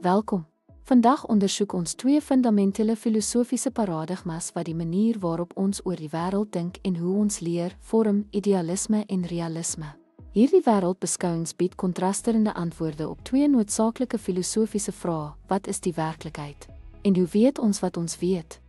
Welkom. Vandag ondersoek ons twee fundamentele filosofiese paradigmas wat die manier waarop ons oor die wêreld dink en hoe ons leer, vorm, idealisme en realisme. Hierdie wêreldbeskouings bied kontrasterende antwoorde op twee noodsaaklike filosofiese vrae: wat is die werklikheid? En hoe weet ons wat ons weet?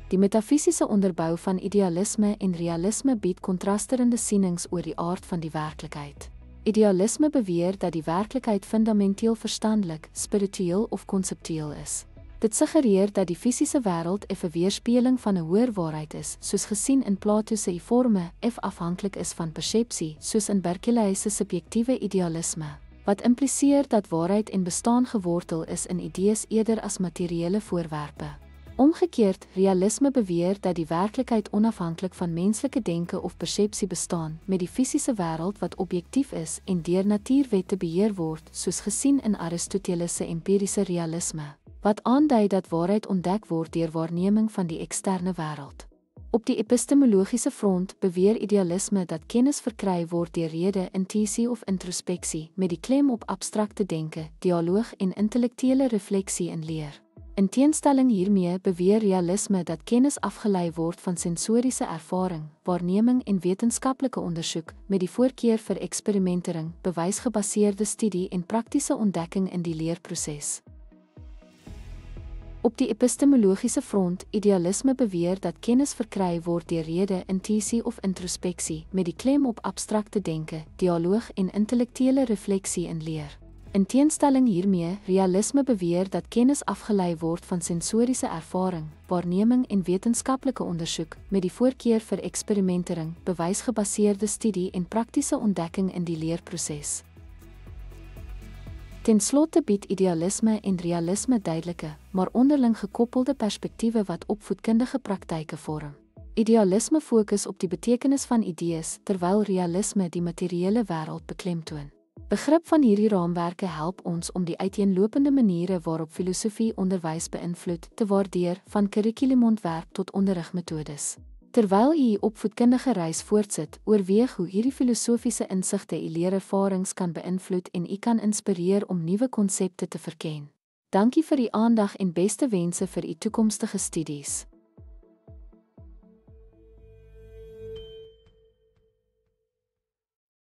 Die metafisiese onderbou van idealisme en realisme bied kontrasterende sienings oor die aard van die werklikheid. Idealisme beweer dat die werklikheid fundamenteel verstandelik, spiritueel of konseptueel is. Dit suggereer dat die fisiese wêreld 'n weerspieëling van 'n hoër waarheid is, soos gesien in Plato se forme, afhanklik is van persepsie, soos in Berkeley se subjektiewe idealisme, wat impliseer dat waarheid en bestaan gewortel is in idees eerder as materiële voorwerpe. Omgekeerd, realisme beweer dat die werklikheid onafhanklik van menslike denke of persepsie bestaan, met die fisiese wêreld wat objektief is en deur natuurwette beheer word, soos gesien in Aristoteles se empiriese realisme, wat aandui dat waarheid ontdek word deur waarneming van die eksterne wêreld. Op die epistemologiese front beweer idealisme dat kennis verkry word deur rede, intuïsie of introspeksie, met die klem op abstrakte denke, dialoog en intellektuele refleksie in leer. In teenstelling hiermee beweer realisme dat kennis afgelei word van sensoriese ervaring, waarneming en wetenskaplike ondersoek, met die voorkeur vir eksperimentering, bewysgebaseerde studie en praktiese ontdekking in die leerproses. Op die epistemologiese front, idealisme beweer dat kennis verkry word deur rede, intuïsie of introspeksie, met die klem op abstrakte denke, dialoog en intellektuele refleksie in leer. In teenstelling hiermee, realisme beweer dat kennis afgelei word van sensoriese ervaring, waarneming en wetenskaplike ondersoek, met die voorkeur vir eksperimentering, bewysgebaseerde studie en praktiese ontdekking in die leerproses. Ten slotte bied idealisme en realisme duidelike, maar onderling gekoppelde perspektiewe wat opvoedkundige praktyke vorm. Idealisme fokus op die betekenis van idees, terwyl realisme die materiële wêreld beklemtoon. Begrip van hierdie raamwerke help ons om die uiteenlopende maniere waarop filosofie onderwys beïnvloed te waardeer, van kurrikulumontwerp tot onderrigmetodes. Terwyl u opvoedkundige reis voortsit, oorweeg hoe hierdie filosofiese insigte u leerervarings kan beïnvloed en u kan inspireer om nuwe konsepte te verken. Dankie vir u aandag en beste wense vir u toekomstige studies.